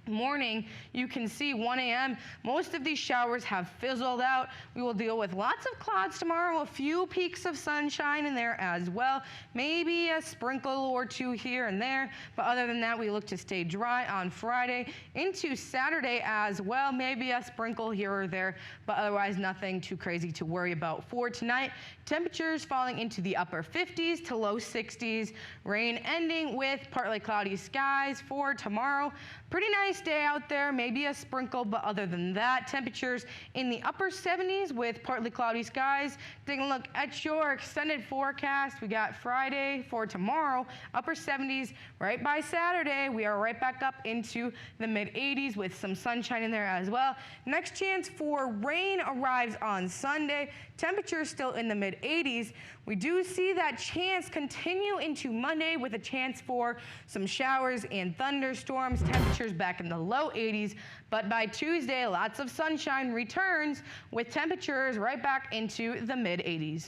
morning. You can see 1 a.m. most of these showers have fizzled out. We will deal with lots of clouds tomorrow, a few peaks of sunshine in there as well, maybe a sprinkle or two here and there, but other than that, we look to stay dry on Friday into Saturday as well, maybe a sprinkle here or there, but otherwise nothing too crazy to worry about. For tonight, temperatures falling into the upper 50s to low 60s, rain ending with partly cloudy skies for tomorrow. Pretty nice day out there, maybe a sprinkle, but other than that, temperatures in the upper 70s with partly cloudy skies. Taking a look at your extended forecast, we got Friday for tomorrow, upper 70s. Right by Saturday, we are right back up into the mid 80s with some sunshine in there as well. Next chance for rain arrives on Sunday. Temperatures still in the mid 80s. We do see that chance continue into Monday with a chance for some showers and thunderstorms. Temperatures back in the low 80s, but by Tuesday, lots of sunshine returns with temperatures right back into the mid 80s.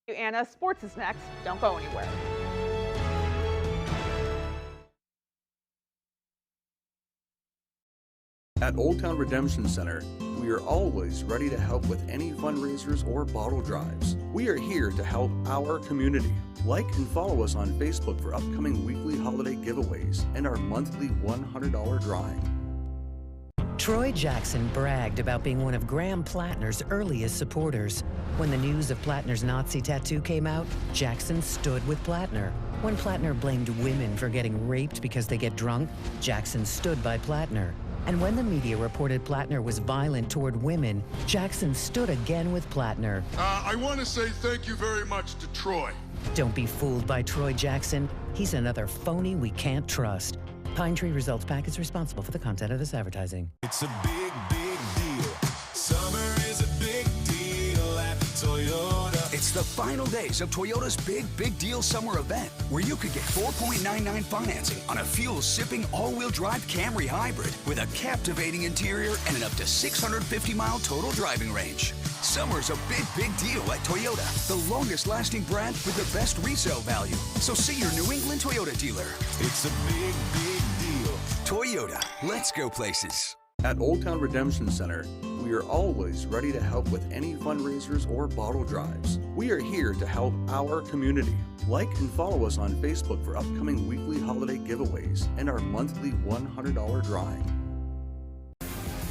Anna, sports is next. Don't go anywhere. At Old Town Redemption Center, we are always ready to help with any fundraisers or bottle drives. We are here to help our community. Like and follow us on Facebook for upcoming weekly holiday giveaways and our monthly $100 drawing. Troy Jackson bragged about being one of Graham Plattner's earliest supporters. When the news of Plattner's Nazi tattoo came out, Jackson stood with Plattner. When Plattner blamed women for getting raped because they get drunk, Jackson stood by Plattner. And when the media reported Plattner was violent toward women, Jackson stood again with Plattner. I want to say thank you very much to Troy. Don't be fooled by Troy Jackson. He's another phony we can't trust. Pine Tree Results PAC is responsible for the content of this advertising. It's a big, big deal. Summer is a big deal at Toyota. It's the final days of Toyota's Big Deal Summer Event, where you could get 4.99 financing on a fuel-sipping all-wheel drive Camry hybrid with a captivating interior and an up to 650-mile total driving range. Summer's a big deal at Toyota, the longest-lasting brand with the best resale value. So see your New England Toyota dealer. It's a big deal. Toyota, let's go places. At Old Town Redemption Center, we are always ready to help with any fundraisers or bottle drives. We are here to help our community. Like and follow us on Facebook for upcoming weekly holiday giveaways and our monthly $100 drawing.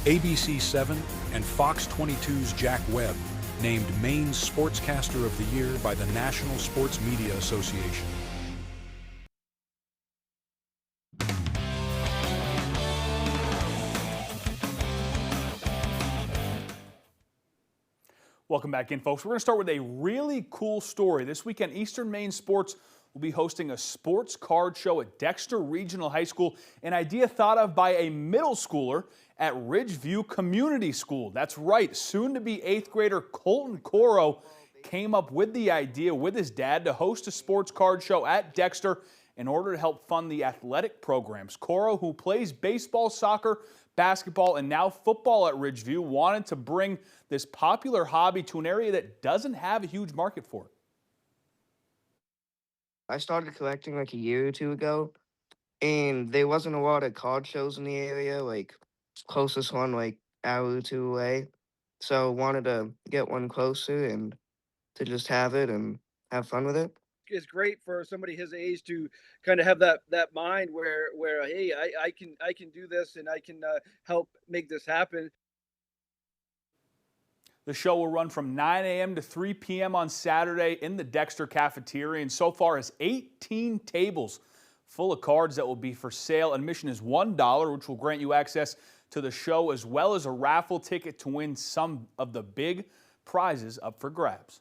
ABC 7 and Fox 22's Jack Webb named Maine's Sportscaster of the Year by the National Sports Media Association. Welcome back in, folks. We're going to start with a really cool story. This weekend, Eastern Maine Sports will be hosting a sports card show at Dexter Regional High School, an idea thought of by a middle schooler at Ridgeview Community School. That's right, soon-to-be 8th grader Colton Coro came up with the idea with his dad to host a sports card show at Dexter in order to help fund the athletic programs. Coro, who plays baseball, soccer, basketball, and now football at Ridgeview, wanted to bring this popular hobby to an area that doesn't have a huge market for it. I started collecting like a year or two ago, and there wasn't a lot of card shows in the area, like closest one like hour or two away. So wanted to get one closer and to just have it and have fun with it. is great for somebody his age to kind of have that mind where hey, I can do this, and I can help make this happen. The show will run from 9 a.m. to 3 p.m. on Saturday in the Dexter Cafeteria, and so far has 18 tables full of cards that will be for sale. Admission is $1, which will grant you access to the show, as well as a raffle ticket to win some of the big prizes up for grabs.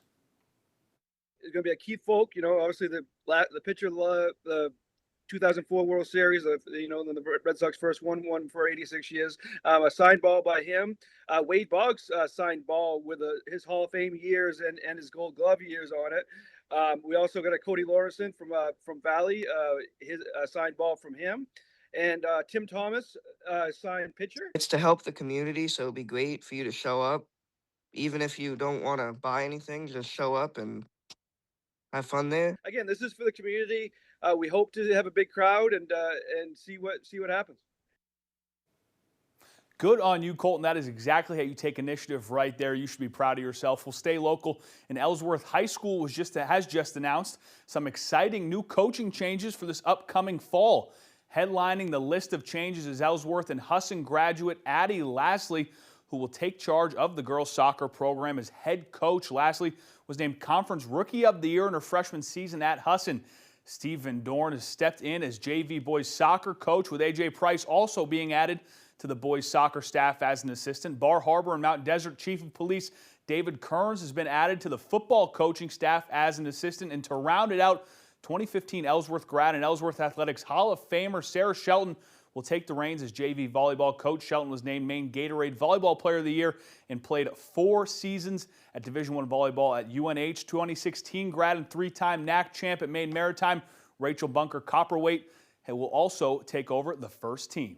It's going to be a Keith Folk, obviously the pitcher of the 2004 World Series, the Red Sox first won for 86 years. A signed ball by him. Wade Boggs signed ball with his Hall of Fame years and his Gold Glove years on it. We also got a Cody Lawrenson from Valley, his signed ball from him. And Tim Thomas, signed pitcher. It's to help the community, so it'd be great for you to show up. Even if you don't want to buy anything, just show up and have fun there. Again, this is for the community. We hope to have a big crowd and see what happens. Good on you, Colton. That is exactly how you take initiative right there. You should be proud of yourself. We'll stay local. And Ellsworth High School has just announced some exciting new coaching changes for this upcoming fall. Headlining the list of changes is Ellsworth and Husson graduate Addie Lasley, who will take charge of the girls soccer program as head coach. Lasley was named Conference Rookie of the Year in her freshman season at Husson. Steve Van Dorn has stepped in as JV boys soccer coach, with AJ Price also being added to the boys soccer staff as an assistant. Bar Harbor and Mount Desert Chief of Police David Kearns has been added to the football coaching staff as an assistant. And to round it out, 2015 Ellsworth grad and Ellsworth Athletics Hall of Famer Sarah Shelton will take the reins as JV volleyball coach. Shelton was named Maine Gatorade Volleyball Player of the Year and played 4 seasons at Division I volleyball at UNH. 2016 grad and 3-time NAC champ at Maine Maritime, Rachel Bunker Copperweight, will also take over the first team.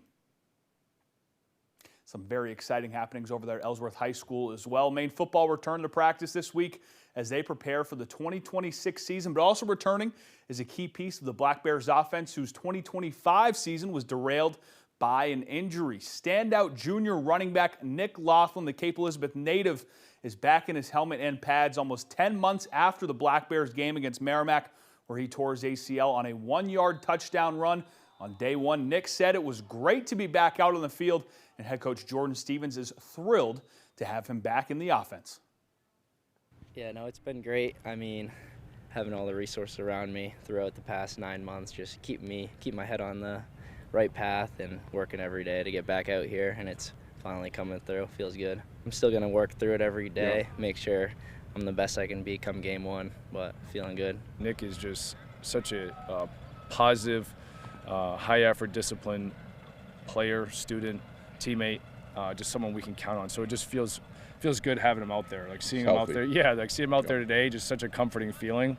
Some very exciting happenings over there at Ellsworth High School as well. Maine football returned to practice this week as they prepare for the 2026 season, but also returning is a key piece of the Black Bears offense, whose 2025 season was derailed by an injury. Standout junior running back Nick Laughlin, the Cape Elizabeth native, is back in his helmet and pads almost 10 months after the Black Bears game against Merrimack, where he tore his ACL on a 1-yard touchdown run. On day one, Nick said it was great to be back out on the field, and head coach Jordan Stevens is thrilled to have him back in the offense. Yeah, no, it's been great. I mean, having all the resources around me throughout the past 9 months just keep my head on the right path and working every day to get back out here, and it's finally coming through. Feels good. I'm still going to work through it every day, make sure I'm the best I can be come game one, but feeling good. Nick is just such a positive, high-effort, disciplined player, student, teammate, just someone we can count on. So it just feels good having him out there. Like seeing him out there, seeing him out there today, just such a comforting feeling.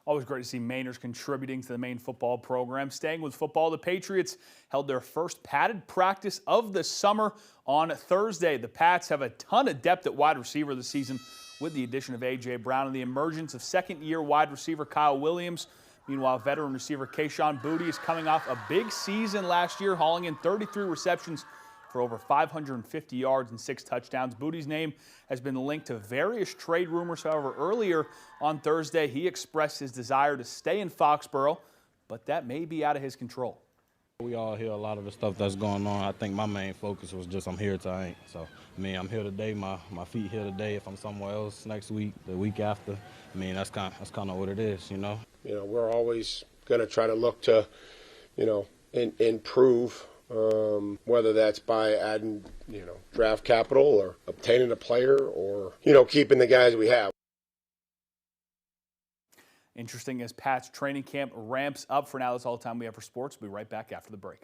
Always great to see Mainers contributing to the Maine football program. Staying with football, the Patriots held their first padded practice of the summer on Thursday. The Pats have a ton of depth at wide receiver this season with the addition of A.J. Brown and the emergence of second-year wide receiver Kyle Williams. Meanwhile, veteran receiver Kayshawn Boutte is coming off a big season last year, hauling in 33 receptions for over 550 yards and 6 touchdowns. Boutte's name has been linked to various trade rumors. However, earlier on Thursday, he expressed his desire to stay in Foxborough, but that may be out of his control. We all hear a lot of the stuff that's going on. I think my main focus was just I'm here till I ain't. So, I mean, I'm here today. My feet here today. If I'm somewhere else next week, the week after, I mean, that's kind of what it is, you know. You know, we're always going to try to look to, improve, whether that's by adding, draft capital or obtaining a player or, keeping the guys we have. Interesting as Pat's training camp ramps up. For now, that's all the time we have for sports. We'll be right back after the break.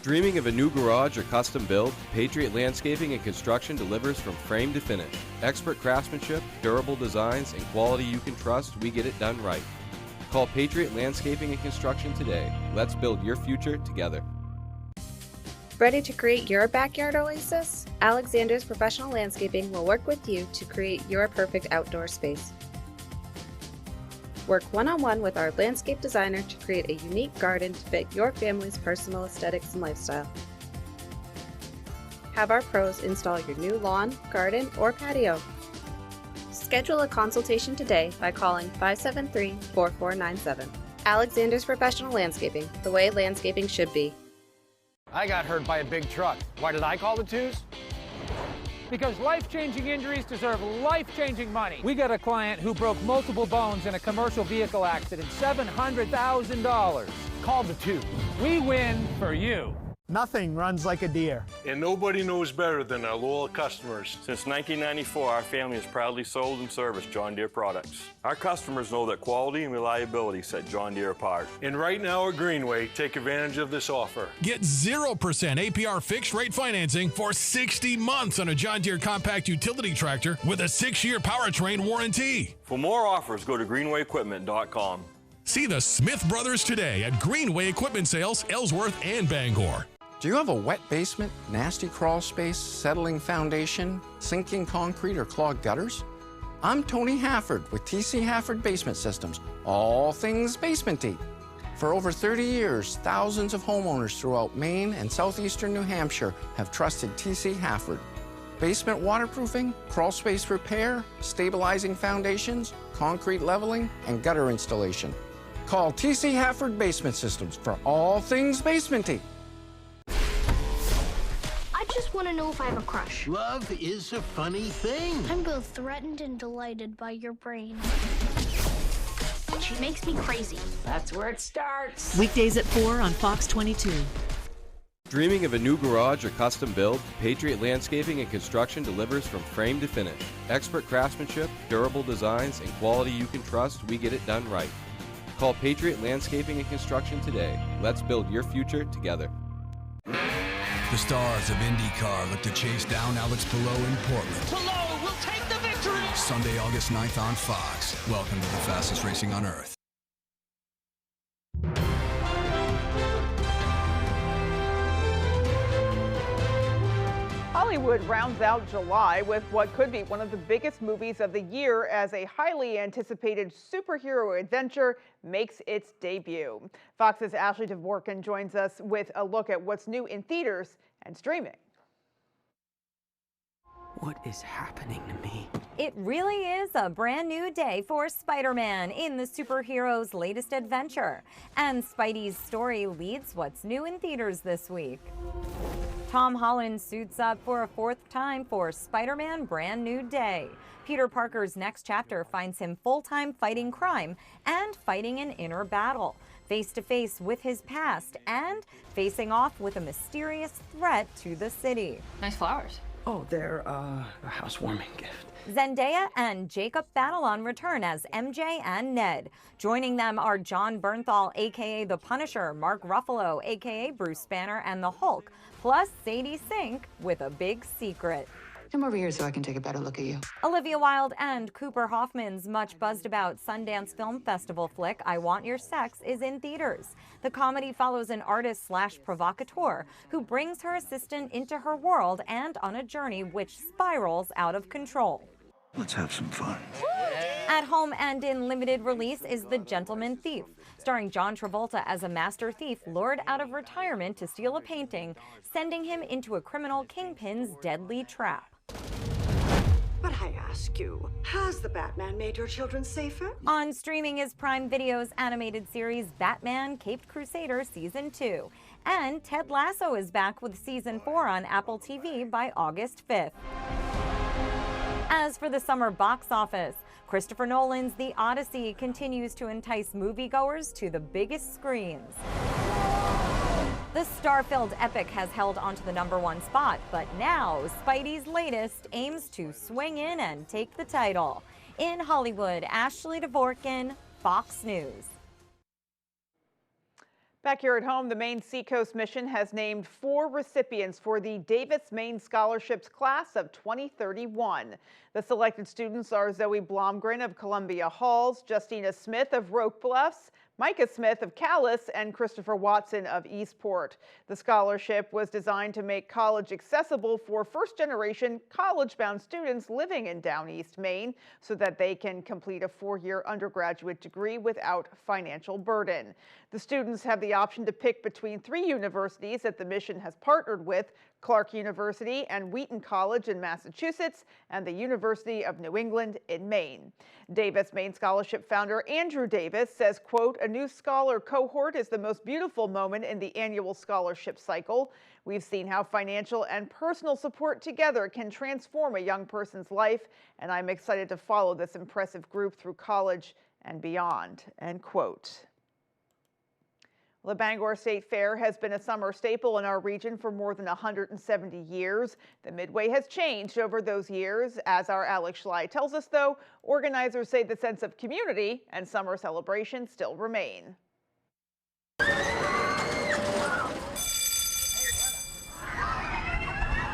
Dreaming of a new garage or custom build? Patriot Landscaping and Construction delivers from frame to finish. Expert craftsmanship, durable designs, and quality you can trust, we get it done right. Call Patriot Landscaping and Construction today. Let's build your future together. Ready to create your backyard oasis? Alexander's Professional Landscaping will work with you to create your perfect outdoor space. Work one-on-one with our landscape designer to create a unique garden to fit your family's personal aesthetics and lifestyle. Have our pros install your new lawn, garden, or patio. Schedule a consultation today by calling 573-4497. Alexander's Professional Landscaping, the way landscaping should be. I got hurt by a big truck. Why did I call the twos? Because life-changing injuries deserve life-changing money. We got a client who broke multiple bones in a commercial vehicle accident, $700,000. Call the twos. We win for you. Nothing runs like a deer. And nobody knows better than our loyal customers. Since 1994, our family has proudly sold and serviced John Deere products. Our customers know that quality and reliability set John Deere apart. And right now at Greenway, take advantage of this offer. Get 0% APR fixed rate financing for 60 months on a John Deere compact utility tractor with a 6-year powertrain warranty. For more offers, go to greenwayequipment.com. See the Smith brothers today at Greenway Equipment Sales, Ellsworth and Bangor. Do you have a wet basement, nasty crawl space, settling foundation, sinking concrete, or clogged gutters? I'm Tony Hafford with TC Hafford Basement Systems, all things basement-y. For over 30 years, thousands of homeowners throughout Maine and southeastern New Hampshire have trusted TC Hafford. Basement waterproofing, crawl space repair, stabilizing foundations, concrete leveling, and gutter installation. Call TC Hafford Basement Systems for all things basement-y. I just want to know if I have a crush. Love is a funny thing. I'm both threatened and delighted by your brain. She makes me crazy. That's where it starts. Weekdays at 4 on Fox 22. Dreaming of a new garage or custom build? Patriot Landscaping and Construction delivers from frame to finish. Expert craftsmanship, durable designs, and quality you can trust, we get it done right. Call Patriot Landscaping and Construction today. Let's build your future together. The stars of IndyCar look to chase down Alex Palou in Portland. Palou will take the victory! Sunday, August 9th on Fox. Welcome to the fastest racing on Earth. Hollywood rounds out July with what could be one of the biggest movies of the year as a highly anticipated superhero adventure makes its debut. Fox's Ashley Dvorkin joins us with a look at what's new in theaters and streaming. What is happening to me? It really is a brand new day for Spider-Man in the superhero's latest adventure. And Spidey's story leads what's new in theaters this week. Tom Holland suits up for a 4th time for Spider-Man Brand New Day. Peter Parker's next chapter finds him full-time fighting crime and fighting an inner battle, face-to-face with his past and facing off with a mysterious threat to the city. Nice flowers. Oh, they're a housewarming gift. Zendaya and Jacob Batalon return as MJ and Ned. Joining them are John Bernthal, a.k.a. The Punisher, Mark Ruffalo, a.k.a. Bruce Banner and the Hulk, plus Sadie Sink with a big secret. Come over here so I can take a better look at you. Olivia Wilde and Cooper Hoffman's much buzzed about Sundance Film Festival flick I Want Your Sex is in theaters. The comedy follows an artist/provocateur who brings her assistant into her world and on a journey which spirals out of control. Let's have some fun. At home and in limited release is The Gentleman Thief, starring John Travolta as a master thief lured out of retirement to steal a painting, sending him into a criminal kingpin's deadly trap. But I ask you, has the Batman made your children safer? On streaming is Prime Video's animated series Batman Caped Crusader Season 2. And Ted Lasso is back with Season 4 on Apple TV by August 5th. As for the summer box office, Christopher Nolan's The Odyssey continues to entice moviegoers to the biggest screens. The star-filled epic has held onto the #1 spot, but now Spidey's latest aims to swing in and take the title. In Hollywood, Ashley Dvorkin, Fox News. Back here at home, the Maine Seacoast Mission has named 4 recipients for the Davis Maine Scholarships Class of 2031. The selected students are Zoe Blomgren of Columbia Halls, Justina Smith of Roque Bluffs, Micah Smith of Calais, and Christopher Watson of Eastport. The scholarship was designed to make college accessible for first-generation college-bound students living in Down East Maine so that they can complete a 4-year undergraduate degree without financial burden. The students have the option to pick between 3 universities that the mission has partnered with: Clark University and Wheaton College in Massachusetts, and the University of New England in Maine. Davis Maine Scholarship founder Andrew Davis says, quote, "A new scholar cohort is the most beautiful moment in the annual scholarship cycle. We've seen how financial and personal support together can transform a young person's life, and I'm excited to follow this impressive group through college and beyond," end quote. The Bangor State Fair has been a summer staple in our region for more than 170 years. The Midway has changed over those years. As our Alex Schley tells us, though, organizers say the sense of community and summer celebration still remain.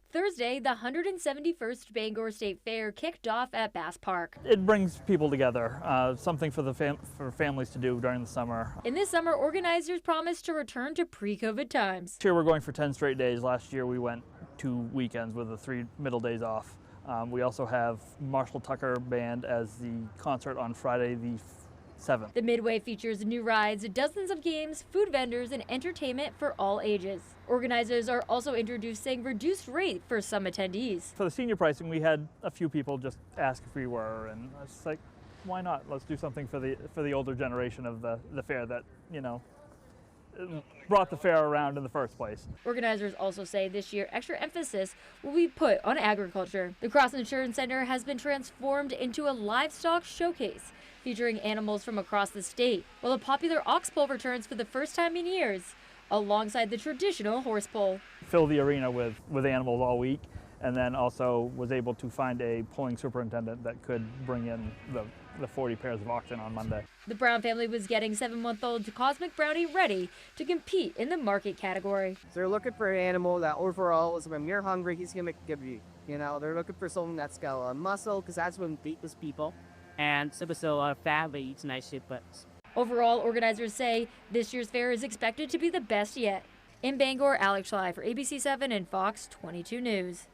Thursday, the 171st Bangor State Fair kicked off at Bass Park. It brings people together, something for for families to do during the summer. In this summer, organizers promised to return to pre-COVID times. This year we're going for 10 straight days. Last year we went 2 weekends with the 3 middle days off. We also have Marshall Tucker Band as the concert on Friday the 7th. The Midway features new rides, dozens of games, food vendors, and entertainment for all ages. Organizers are also introducing reduced rate for some attendees. For the senior pricing, we had a few people just ask if we were, and I was like, why not? Let's do something for the older generation of the fair that, you know, brought the fair around in the first place. Organizers also say this year extra emphasis will be put on agriculture. The Cross Insurance Center has been transformed into a livestock showcase featuring animals from across the state, while a popular ox pull returns for the first time in years, alongside the traditional horse pull. Fill the arena with animals all week, and then also was able to find a pulling superintendent that could bring in the 40 pairs of oxen on Monday. The Brown family was getting 7-month-old Cosmic Brownie ready to compete in the market category. So they're looking for an animal that overall is when you're hungry, he's gonna give you. You know, they're looking for something that's got a lot of muscle, because that's when beatless people, and so fat but eats nice shit butts. Overall, organizers say this year's fair is expected to be the best yet. In Bangor, Alex Schley for ABC7 and Fox 22 News.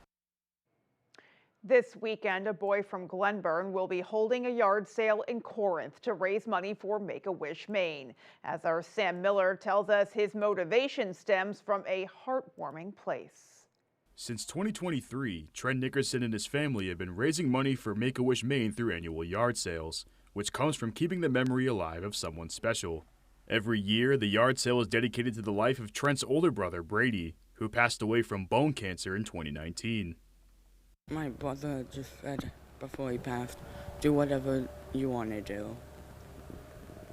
This weekend, a boy from Glenburn will be holding a yard sale in Corinth to raise money for Make-A-Wish Maine. As our Sam Miller tells us, his motivation stems from a heartwarming place. Since 2023, Trent Nickerson and his family have been raising money for Make-A-Wish Maine through annual yard sales, which comes from keeping the memory alive of someone special. Every year, the yard sale is dedicated to the life of Trent's older brother, Brady, who passed away from bone cancer in 2019. My brother just said before he passed, do whatever you want to do.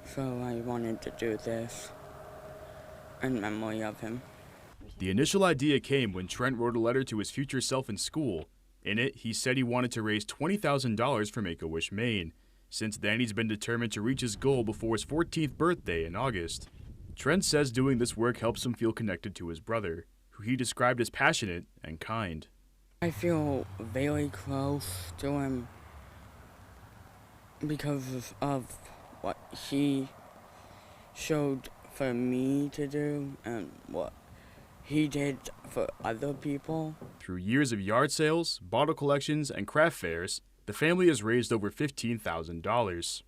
So I wanted to do this in memory of him. The initial idea came when Trent wrote a letter to his future self in school. In it, he said he wanted to raise $20,000 for Make-A-Wish Maine. Since then, he's been determined to reach his goal before his 14th birthday in August. Trent says doing this work helps him feel connected to his brother, who he described as passionate and kind. I feel very close to him because of what he showed for me to do and what he did for other people. Through years of yard sales, bottle collections, and craft fairs, the family has raised over $15,000.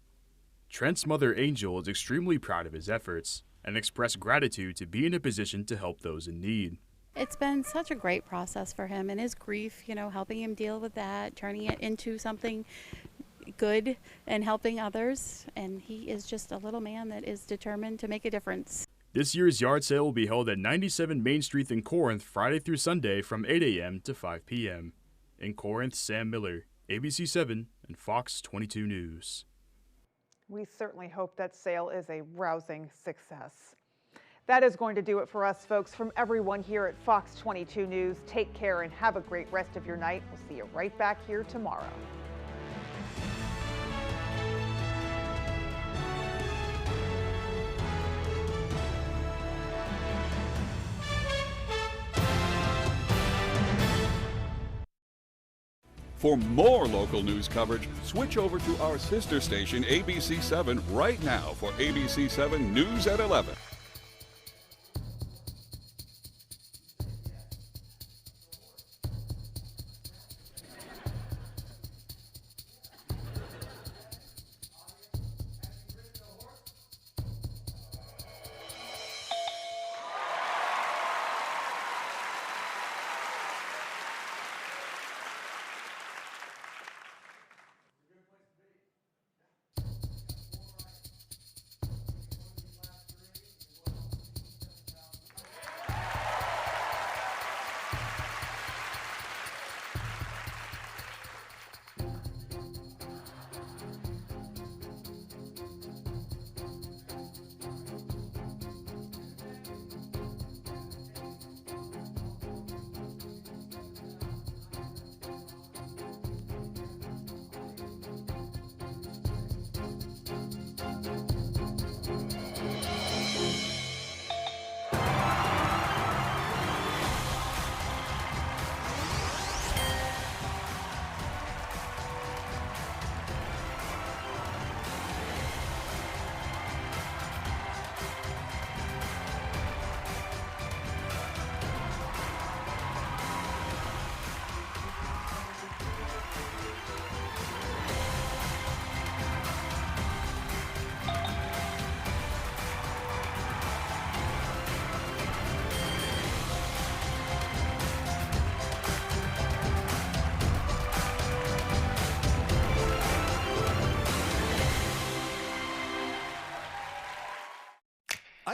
Trent's mother, Angel, is extremely proud of his efforts and expressed gratitude to be in a position to help those in need. It's been such a great process for him and his grief, you know, helping him deal with that, turning it into something good and helping others. And he is just a little man that is determined to make a difference. This year's yard sale will be held at 97 Main Street in Corinth Friday through Sunday from 8 a.m. to 5 p.m. In Corinth, Sam Miller, ABC7 and Fox 22 News. We certainly hope that sale is a rousing success. That is going to do it for us, folks. From everyone here at Fox 22 News, take care and have a great rest of your night. We'll see you right back here tomorrow. For more local news coverage, switch over to our sister station, ABC7, right now for ABC7 News at 11.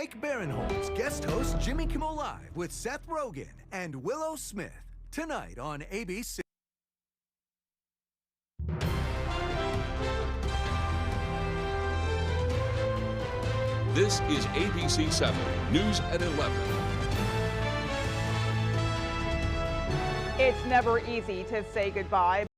Mike Barinholtz guest hosts Jimmy Kimmel Live with Seth Rogen and Willow Smith tonight on ABC. This is ABC 7 News at 11. It's never easy to say goodbye.